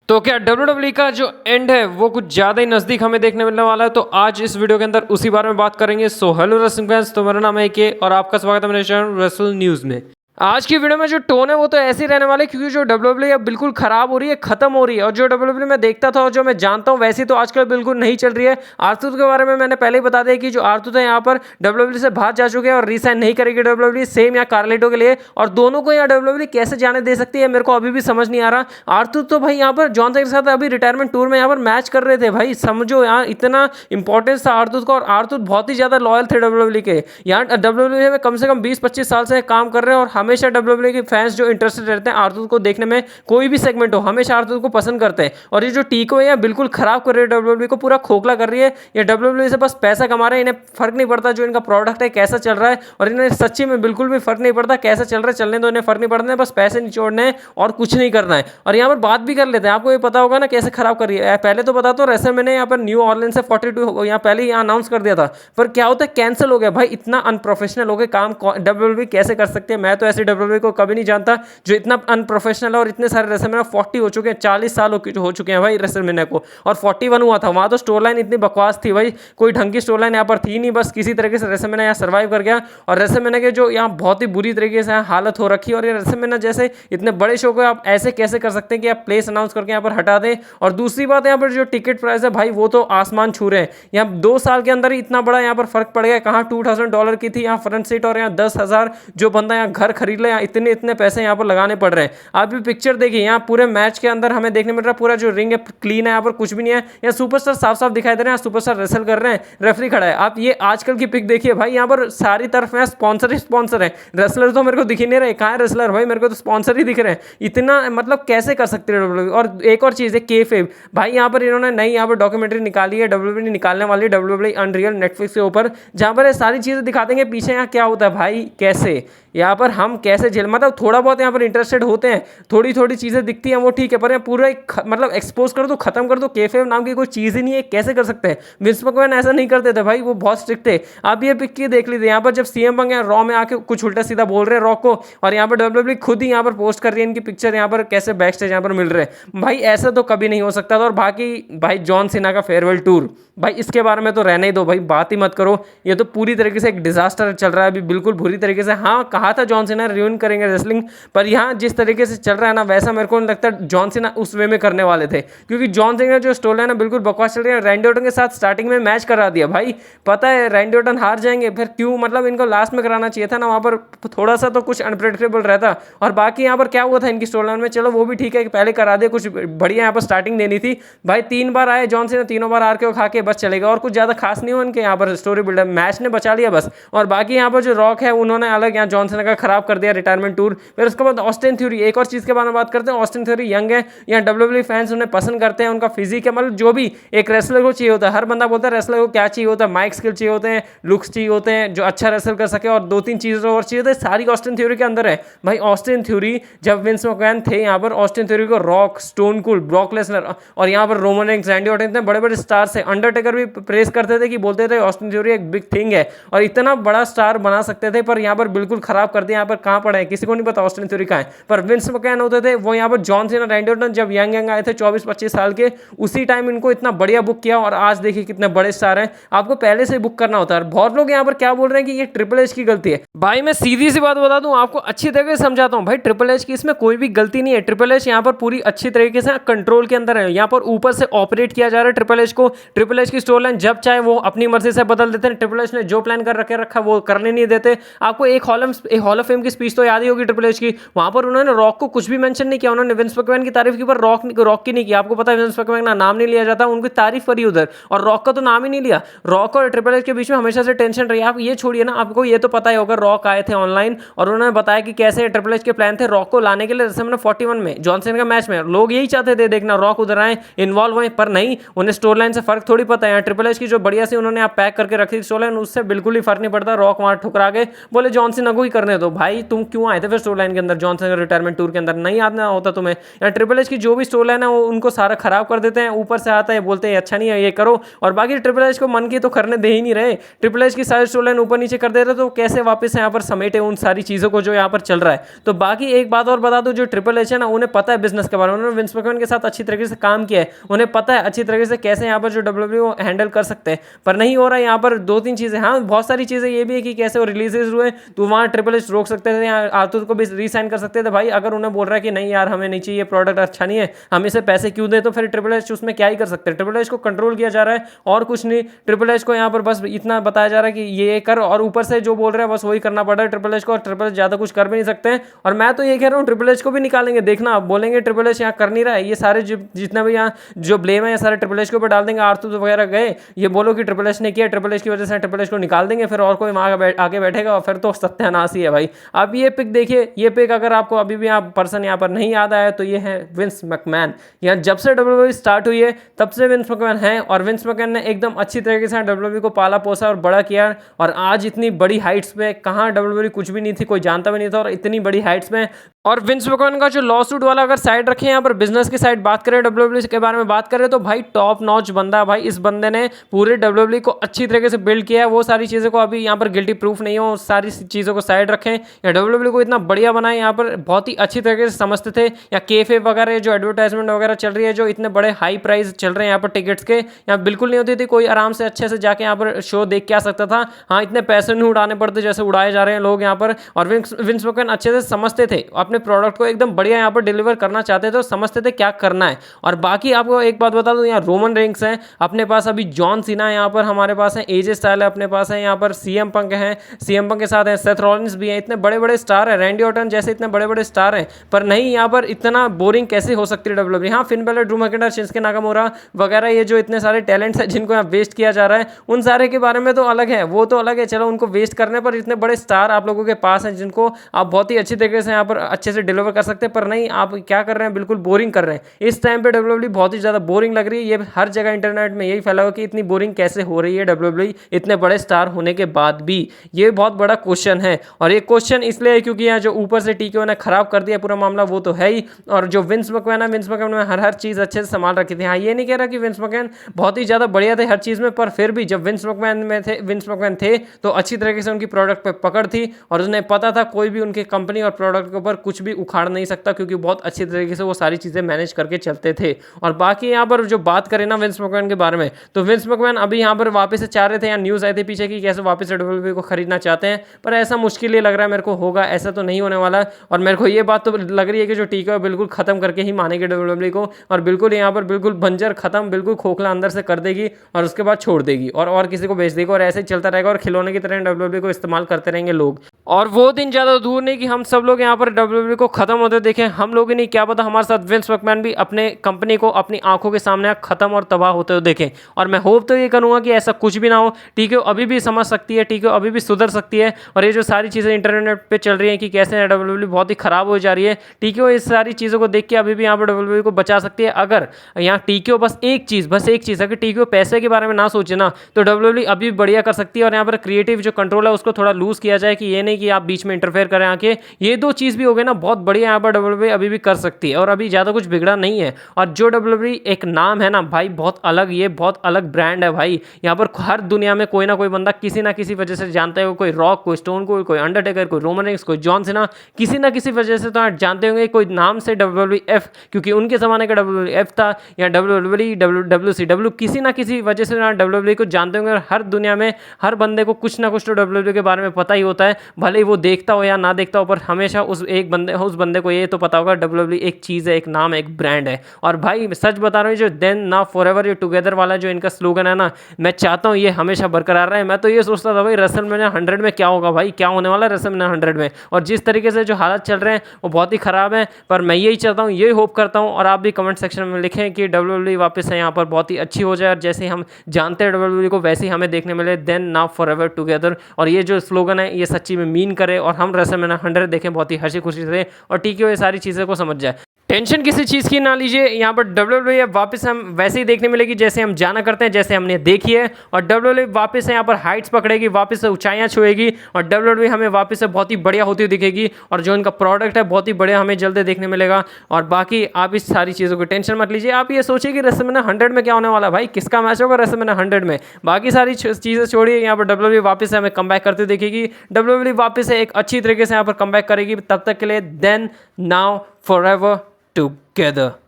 तो क्या WWE का जो एंड है वो कुछ ज़्यादा ही नज़दीक हमें देखने मिलने वाला है। तो आज इस वीडियो के अंदर उसी बारे में बात करेंगे। सो हेलो रेसलिंग फैंस, तो मेरा नाम है के और आपका स्वागत है मेरे चैनल रेसल न्यूज़ में। आज की वीडियो में जो टोन है वो तो ऐसे ही रहने वाले, क्योंकि जो WWE अब बिल्कुल खराब हो रही है, खत्म हो रही है। और जो WWE मैं देखता था और जो मैं जानता हूँ वैसी तो आजकल बिल्कुल नहीं चल रही है। आर-ट्रूथ के बारे में मैंने पहले ही बता दिया कि जो आर-ट्रूथ है यहाँ पर WWE से बाहर जा चुके हैं और रीसाइन नहीं करेगी WWE। सेम यहाँ कार्लेटो के लिए, और दोनों को यहाँ WWE कैसे जाने दे सकती है मेरे को अभी भी समझ नहीं आ रहा। आर-ट्रूथ तो भाई यहाँ पर जॉन सीना के साथ अभी रिटायरमेंट टूर में यहाँ पर मैच कर रहे थे भाई, समझो यहाँ इतना इंपॉर्टेंस था आर-ट्रूथ का। और आर-ट्रूथ बहुत ही ज्यादा लॉयल थे WWE के। यहाँ WWE में कम से कम 20-25 साल से काम कर रहे हैं और हमेशा WWE के फैंस जो इंटरेस्टेड रहते हैं आर-ट्रूथ को देखने में, कोई भी सेगमेंट हो हमेशा आर-ट्रूथ को पसंद करते हैं। और ये जो टीको है बिल्कुल खराब कर रही है WWE को, पूरा खोखला कर रही है। ये WWE से बस पैसा कमा रहे हैं, इन्हें फर्क नहीं पड़ता जो इनका प्रोडक्ट है कैसा चल रहा है। और इन्हें सच्ची में बिल्कुल भी फर्क नहीं पड़ता कैसा चल रहा है, चलने दो, इन्हें फर्क नहीं पड़ना है, बस पैसे निचोड़ने हैं और कुछ नहीं करना है। और यहाँ पर बात भी कर लेते हैं, आपको ये पता होगा ना कैसे खराब कर रही है। पहले तो बता तो रेसलमेनिया यहाँ पर न्यू ऑरलीन्स से 42 यहाँ पहले ही अनाउंस कर दिया था, पर क्या होता है कैंसिल हो गया भाई। इतना अनप्रोफेशनल हो गया काम WWE कैसे कर सकते हैं। मैं तो ऐसे WWE को कभी नहीं जानता जो इतना अनप्रोफेशनल है। और इतने सारे रेसलमेनिया 40 हो चुके हैं, 40 साल हो चुके हैं भाई रेसलमेनिया को, और 41 हुआ था। वहां तो स्टोर लाइन इतनी बकवास थी भाई, कोई ढंग की स्टोर लाइन यहाँ पर थी नहीं, बस किसी तरीके से रेसलमेनिया यहाँ सर्वाइव कर गया। और रेसलमेनिया के जो यहाँ बहुत ही बुरी तरीके से हालत हो रखी है। और ये रेसलमेनिया जैसे इतने बड़े शो को आप ऐसे कैसे कर सकते हैं कि आप प्लेस अनाउंस करके यहाँ पर हटा दें। और दूसरी बात यहाँ पर जो टिकट प्राइस है भाई वो तो आसमान छू रहे हैं। यहाँ 2 साल के अंदर ही इतना बड़ा यहाँ पर फर्क पड़ गया। कहाँ $2000 की थी यहाँ फ्रंट सीट, और यहाँ 10,000 जो बंदा यहाँ घर खरीद ले, यहाँ इतने पैसे यहाँ पर लगाने पड़ रहे हैं। आप भी पिक्चर देखिए, यहाँ पूरे मैच के अंदर हमें देखने मिल रहा है पूरा जो रिंग है क्लीन है, यहाँ पर कुछ भी नहीं है। यहाँ सुपरस्टार साफ साफ दिखाई दे रहे हैं, सुपरस्टार रेसल कर रहे हैं, रेफरी खड़ा है। आप ये आजकल की पिक देखिए भाई, यहाँ पर सारी तरफ में स्पॉन्सर ही स्पॉन्सर है। रेसलर तो मेरे को दिख ही नहीं रहे, कहाँ है रेसलर भाई, मेरे को तो स्पॉन्सर ही दिख रहे हैं। इतना मतलब कैसे कर सकते हैं WWE। और एक और चीज़ है केफेब भाई, यहाँ पर इन्होंने नई यहाँ पर डॉक्यूमेंट्री निकाली है, WWE निकालने वाली है, WWE अनरियल नेटफ्लिक्स के ऊपर, जहाँ पर ये सारी चीज़ें दिखा देंगे पीछे यहाँ क्या होता है भाई, कैसे यहाँ पर हम कैसे झेल, मतलब थोड़ा बहुत यहाँ पर इंटरेस्टेड होते हैं, थोड़ी थोड़ी चीज़ें दिखती हैं वो ठीक है, पर यहाँ पूरा मतलब एक्सपोज कर दो, खत्म कर दो। केफेब नाम की कोई चीज़ ही नहीं है, कैसे कर सकते हैं। विंस मैकमैन ऐसा नहीं करते थे भाई, वो बहुत स्ट्रिक्ट थे। आप ये पिक की देख लीजिए, यहाँ पर जब सीएम पंग रॉ में आके कुछ उल्टा सीधा बोल रहे हैं रॉक को, और यहाँ पर WWE खुद ही यहाँ पर पोस्ट कर रही है इनकी पिक्चर, यहाँ पर कैसे बैक स्टेज यहाँ पर मिल रहे हैं भाई, ऐसा तो कभी नहीं हो सकता था। और बाकी भाई जॉन सीना का फेयरवेल टूर भाई, इसके बारे में तो रहने ही दो भाई, बात ही मत करो। ये तो पूरी तरीके से एक डिजास्टर चल रहा है अभी, बिल्कुल बुरी तरीके से। हाँ कहा था जॉन सीना रियून करेंगे रेसलिंग, पर यहाँ जिस तरीके से चल रहा है ना, वैसा मेरे को नहीं लगता जॉन सीना उस वे में करने वाले थे, क्योंकि जॉन सीना जो स्टोरी है ना बिल्कुल बकवास चल रही है। रैंडी ऑर्टन के साथ स्टार्टिंग में मैच करा दिया भाई, पता है रैंडी ऑर्टन हार जाएंगे, फिर क्यों, मतलब इनको लास्ट में कराना चाहिए था ना, वहाँ पर थोड़ा सा तो कुछ अनप्रेडिक्टेबल रहता। और बाकी यहाँ पर क्या हुआ था इनकी स्टोरी लाइन में, चलो वो भी ठीक है कि पहले करा दिया, कुछ बढ़िया यहाँ पर स्टार्टिंग देनी थी भाई। 3 बार आए जॉन सीना, तीनों बार आर के खा के बस चलेगा, और कुछ ज़्यादा खास नहीं हो इनके यहाँ पर स्टोरी बिल्डर, मैच ने बचा लिया बस। और बाकी यहाँ पर जो रॉक है उन्होंने अलग यहाँ जॉन सीना का खराब कर दिया रिटायरमेंट टूर। फिर उसके बाद ऑस्टिन थ्योरी, एक और चीज़ के बारे में बात करते हैं। ऑस्टिन थ्योरी यंग है, यहाँ WWE फैंस उन्हें पसंद करते हैं, उनका फिजिक है, मतलब जो भी एक रेसलर को चाहिए होता है। हर बंदा बोलता है रेसलर को क्या चाहिए होता है, माइक स्किल चाहिए होते हैं, लुक्स चाहिए होते हैं, जो अच्छा रेसल कर सके, और 2-3 चीज़ें और चाहिए होती है, सारी ऑस्टिन थ्योरी के अंदर है भाई। ऑस्टिन थ्योरी जब विंस मैकमैन थे यहाँ पर, ऑस्टिन थ्योरी को rock, stone cold, Brock Lesnar और यहाँ पर रोमन रेंस, रैंडी ऑर्टन, इतने बड़े बड़े स्टार्स है। अंडरटेकर भी प्रेस करते थे कि बोलते थे ऑस्टिन थ्योरी एक बिग थिंग है और इतना बड़ा स्टार बना सकते थे, पर यहाँ पर बिल्कुल खराब कर दिया। यहाँ पर कहाँ पड़े हैं किसी को नहीं पता ऑस्टिन थ्योरी कहाँ है। पर विंस मैकमैन होते थे वो यहाँ पर जॉन सीना, रैंडी ऑर्टन जब यंग आए थे 24-25 साल के, उसी टाइम इनको इतना बढ़िया बुक किया, और आज देखिए कितने बड़े स्टार हैं। आपको पहले से बुक करना होता है। बहुत लोग यहाँ पर क्या बोल रहे हैं कि ये ट्रिपल एच की गलती है। भाई मैं सीधी सी बात बता दूं आपको, अच्छी तरीके से समझाता हूं भाई, ट्रिपल एच की इसमें कोई भी गलती नहीं है। ट्रिपल एच यहाँ पर पूरी अच्छी तरीके से कंट्रोल के अंदर है, यहाँ पर ऊपर से ऑपरेट किया जा रहा है ट्रिपल एच को। ट्रिपल एच की स्टोरी लाइन जब चाहे वो अपनी मर्जी से बदल देते हैं। ट्रिपल एच ने जो प्लान कर रखा वो करने नहीं देते। आपको एक हॉल ऑफ फेम की स्पीच तो याद ही होगी ट्रिपल एच की, वहां पर उन्होंने रॉक को कुछ भी मेंशन नहीं किया, उन्होंने विंस मैकमैन की तारीफ की, पर रॉक की नहीं की। आपको पता है विंस मैकमैन का नाम नहीं लिया जाता, उनकी तारीफ करी उधर, और रॉक का तो नाम ही नहीं लिया। रॉक और ट्रिपल एच के बीच में हमेशा से टेंशन रही। आप ये छोड़िए ना, आपको ये तो पता ही होगा, रॉक आए थे ऑनलाइन और उन्होंने बताया कि कैसे ट्रिपल एच के प्लान थे रॉक को लाने के लिए रेसलमेनिया 41 में जॉन सीना का मैच में। लोग यही चाहते थे देखना रॉक उधर आए, इन्वॉल्व हुए, पर नहीं, उन्हें स्टोरी लाइन से फर्क थोड़ी पता है। ट्रिपल एच की जो बढ़िया सी उन्होंने आप पैक करके रखी स्टोरी लाइन, उससे बिल्कुल ही फर्क नहीं पड़ता। रॉक वहां ठुकरा गए, बोले जॉन सीना को ही कर करने दो भाई। तुम क्यों आए थे फिर स्टोर लाइन के अंदर, जॉन सीना रिटायरमेंट टूर के अंदर नहीं आना होता तुम्हें? या ट्रिपल एच की जो भी स्टोर लाइन है वो उनको सारा खराब कर देते हैं, ऊपर से आता है बोलते हैं अच्छा नहीं है ये करो, और बाकी ट्रिपल एच को मन की तो करने दे ही नहीं रहे। ट्रिपल एच की सारी स्टोर लाइन ऊपर नीचे कर दे रहे, तो कैसे वापस यहाँ पर समेटे उन सारी चीज़ों को जो यहाँ पर चल रहा है। तो बाकी एक बात और बता दो, जो ट्रिपल एच है ना, उन्हें पता है बिजनेस के बारे में, उन्होंने विंस मैकमैन के साथ अच्छी तरीके से काम किया है, उन्हें पता है अच्छी तरीके से कैसे यहाँ पर जो डब्ल्यूडब्ल्यू हैंडल कर सकते हैं। पर नहीं हो रहा है यहाँ पर। दो तीन चीज़ें, हाँ बहुत सारी चीज़ें ये भी है कि कैसे वो रिलीजेस हुए तो वहाँ ट्रिपल एच रोक सकते थे, या आतुर को भी रीसाइन कर सकते थे भाई। अगर उन्हें बोल रहा है कि नहीं यार हमें नहीं चाहिए, प्रोडक्ट अच्छा नहीं है, हम इसे पैसे क्यों दें, तो फिर ट्रिपल एच उसमें क्या ही कर सकते हैं। ट्रिपल एच को कंट्रोल किया जा रहा है और कुछ नहीं। ट्रिपल एच को यहाँ पर बस इतना बताया जा रहा है कि ये कर, और ऊपर से जो बोल रहे हैं बस वही करना पड़ रहा है ट्रिपल एच को, और ट्रिपल एच ज़्यादा कुछ कर भी नहीं सकते हैं। और मैं तो ये कह रहा हूँ ट्रिपल एच को भी निकालेंगे, देखना बोलेंगे ट्रिपल एच यहाँ कर नहीं रहा है, ये सारे जितना भी यहाँ जो ब्लेम है ये सारे ट्रिपल एच के ऊपर डाल देंगे। आरतू वगैरह गए, ये बोलो कि ट्रिपल एच ने किया, ट्रिपल एच की वजह से ट्रिपल एच को निकाल देंगे, फिर और कोई आगे बैठेगा, और फिर तो सत्यानाश ही है भाई। अब ये पिक देखिए, ये पिक अगर आपको अभी भी आप पर्सन यहाँ पर नहीं याद आया तो ये है विंस मैकमैन। यहाँ जब से डब्ल्यूडब्ल्यू स्टार्ट हुई है तब से विंस मैकमैन है, और विंस मैकमैन ने एकदम अच्छी तरीके से डब्ल्यूडब्ल्यू को पाला पोसा और बड़ा किया, और आज इतनी बड़ी हाइट्स पे, कहाँ डब्ल्यूडब्ल्यू कुछ भी नहीं थी, कोई जानता भी नहीं था, और इतनी बड़ी हाइट्स में। और विंस मैकमैन का जो लॉसूट वाला अगर साइड रखें, यहाँ पर बिजनेस की साइड बात करें, डब्ल्यूडब्ल्यू के बारे में बात करें, तो भाई टॉप नॉच बंदा है भाई। इस बंदे ने पूरे डब्ल्यूडब्ल्यू को अच्छी तरीके से बिल्ड किया है। वो सारी चीज़ों को अभी यहाँ पर गिल्टी प्रूफ नहीं हो, सारी चीज़ों को साइड रखें, या डब्ल्यूडब्ल्यू को इतना बढ़िया बनाए, यहाँ पर बहुत ही अच्छी तरीके से समझते थे। या केफे वगैरह जो एडवर्टाइजमेंट वगैरह चल रही है, जो इतने बड़े हाई प्राइस चल रहे हैं यहाँ पर टिकट्स के, यहाँ बिल्कुल नहीं होती थी। कोई आराम से अच्छे से जाके यहाँ पर शो देख के आ सकता था। हाँ इतने पैसे नहीं उड़ाने पड़ते जैसे उड़ाए जा रहे हैं लोग यहाँ पर। और विंस मैकमैन अच्छे से समझते थे अपने प्रोडक्ट को, एकदम बढ़िया यहाँ पर डिलीवर करना चाहते थे, और समझते थे क्या करना है। और बाकी आपको एक बात बता दूं, यहाँ रोमन रेंस है अपने पास, अभी जॉन सीना यहाँ पर हमारे पास है, एजे स्टाइल है अपने पास है, यहाँ पर सीएम पंक है, सीएम पंक के साथ है सेथ रॉलिंस भी है, इतने बड़े बड़े स्टार है, रैंडी ऑर्टन जैसे इतने बड़े बड़े स्टार हैं। पर नहीं यहाँ पर इतना बोरिंग कैसे हो सकती है डब्ल्यूडब्ल्यू। हाँ Finn Balor, Drew McIntyre, Shinsuke Nakamura वगैरह, ये जो इतने सारे टैलेंट्स हैं जिनको यहाँ वेस्ट किया जा रहा है, उन सारे के बारे में तो अलग है, वो तो अलग है, चलो उनको वेस्ट करने पर इतने बड़े स्टार आप लोगों के पास हैं जिनको आप बहुत ही अच्छी तरीके से यहाँ पर अच्छे से डिलीवर कर सकते हैं। पर नहीं, आप क्या कर रहे हैं, बिल्कुल बोरिंग कर रहे हैं। इस टाइम पे डब्ल्यूडब्ल्यू बहुत ही ज़्यादा बोरिंग लग रही है। ये हर जगह इंटरनेट में यही फैला हुआ कि इतनी बोरिंग कैसे हो रही है डब्ल्यूडब्ल्यू इतने बड़े स्टार होने के बाद भी। ये बहुत बड़ा क्वेश्चन है, और ये क्वेश्चन इसलिए है क्योंकि यहाँ जो ऊपर से टीके ने खराब कर दिया पूरा मामला वो तो है ही, और जो विंस मैकमैन है, विंस मैकमैन ने हर चीज़ अच्छे से संभाल रखी थी। हाँ ये नहीं कह रहा कि विंस मैकमैन बहुत ही ज़्यादा बढ़िया थे हर चीज़ में, पर फिर भी जब विंस मैकमैन थे तो अच्छी तरीके से उनकी प्रोडक्ट पे पकड़ थी, और उन्हें पता था कोई भी उनके कंपनी और प्रोडक्ट के ऊपर कुछ भी उखाड़ नहीं सकता, क्योंकि बहुत अच्छी तरीके से वो सारी चीज़ें मैनेज करके चलते थे। और बाकी यहाँ पर जो बात करें ना विंस मैकमैन के बारे में, तो विंस मैकमैन अभी यहाँ पर वापस से चाह रहे थे, या न्यूज़ आई थी पीछे की कैसे वापस से डब्ल्यूडब्ल्यू को खरीदना चाहते हैं, पर ऐसा मुश्किल ही लग रहा है मेरे को होगा, ऐसा तो नहीं होने वाला। और मेरे को ये बात तो लग रही है कि जो टीका है बिल्कुल खत्म करके ही मानेगी डब्ल्यूडब्ल्यू को, और बिल्कुल यहाँ पर बिल्कुल बंजर खत्म, बिल्कुल खोखला अंदर से कर देगी, और उसके बाद छोड़ देगी और किसी को बेच देगी, और ऐसे ही चलता रहेगा, और खिलौने की तरह डब्ल्यूडब्ल्यू को इस्तेमाल करते रहेंगे लोग। और वो दिन ज़्यादा दूर नहीं कि हम सब लोग यहाँ पर डब्ल्यूडब्ल्यू को खत्म होते देखें। हम लोग ही नहीं, क्या पता हमारे साथ विंस मैकमैन भी अपने कंपनी को अपनी आंखों के सामने खत्म और तबाह होते हुए देखें। और मैं होप तो ये करूँगा कि ऐसा कुछ भी ना हो। टीके अभी भी समझ सकती है, टीके अभी भी सुधर सकती है, और ये जो सारी चीज़ें इंटरनेट पे चल रही हैं कि कैसे डब्ल्यूडब्ल्यू बहुत ही खराब हो जा रही है, टीके इस सारी चीज़ों को देख के अभी भी यहाँ पर डब्ल्यूडब्ल्यू को बचा सकती है। अगर यहाँ टीके बस एक चीज़ अगर टीके पैसे के बारे में ना सोचे ना, तो डब्ल्यूडब्ल्यू अभी बढ़िया कर सकती है। और यहाँ पर क्रिएटिव जो कंट्रोल है उसको थोड़ा लूज किया जाए, कि ये नहीं कि आप बीच में इंटरफेयर करें आके, ये दो चीज़ भी हो गए ना, बहुत बढ़िया यहाँ पर डब्ल्यूडब्ल्यू अभी भी कर सकती है, और अभी ज़्यादा कुछ बिगड़ा नहीं है। और जो डब्ल्यूडब्ल्यू एक नाम है ना भाई, बहुत अलग, ये बहुत अलग ब्रांड है भाई। यहाँ पर हर दुनिया में कोई ना कोई बंदा किसी ना किसी वजह से जानता है, कोई रॉक, कोई स्टोन कोल्ड, कोई अंडरटेकर, कोई रोमन रेंस, कोई जॉन सीना, किसी ना किसी वजह से तो आप जानते होंगे कोई नाम से WWF, क्योंकि उनके ज़माने का WWF था, या WCW, किसी ना किसी वजह से WWF को जानते होंगे। और हर दुनिया में हर बंदे को कुछ ना कुछ तो WWF के बारे में पता ही होता है, भले ही वो देखता हो या ना देखता हो, पर हमेशा उस बंदे को ये तो पता होगा WWF एक चीज़ है, एक नाम है, एक ब्रांड है। और भाई सच बता रहा हूँ, जो then now forever you together वाला जो इनका स्लोगन है ना, मैं चाहता हूँ ये हमेशा बरकरार रहे। मैं तो ये सोचता था भाई रेसलमेनिया 100 में क्या होगा भाई, क्या होने वाला है रेसलमेनिया 100 में, और जिस तरीके से जो हालत चल रहे हैं वो बहुत ही ख़राब है। पर मैं यही चाहता हूँ, यही होप करता हूँ, और आप भी कमेंट सेक्शन में लिखें कि WWF वापस से यहाँ पर बहुत ही अच्छी हो जाए, और जैसे हम जानते हैं WWF को वैसे ही हमें देखने मिले, देन नाउ फॉरएवर टुगेदर। और ये जो स्लोगन है ये सच्ची में मीन करे, और हम रेसलमेनिया 100 देखें बहुत ही हंसी खुशी से, और टीके ये सारी चीज़ें को समझ जाए। टेंशन किसी चीज़ की ना लीजिए, यहाँ पर WWE वापस हम वैसे ही देखने मिलेगी जैसे हम जाना करते हैं, जैसे हमने देखी है। और WWE वापस से यहाँ पर हाइट्स पकड़ेगी, वापस से ऊंचाइयाँ छुएगी और WWE हमें वापस से बहुत ही बढ़िया होती दिखेगी और जो इनका प्रोडक्ट है बहुत ही बढ़िया हमें जल्दी देखने मिलेगा। और बाकी आप इस सारी चीज़ों की टेंशन मत लीजिए। आप ये सोचिए कि रेसलमैनिया 100 में क्या होने वाला है, भाई किसका मैच होगा रेसलमैनिया 100 में। बाकी सारी चीज़ें छोड़िए, यहाँ पर WWE वापस से हमें कमबैक करते दिखेगी। WWE वापस से एक अच्छी तरीके से यहाँ पर कमबैक करेगी। तब तक के लिए देन नाउ फॉरएवर together.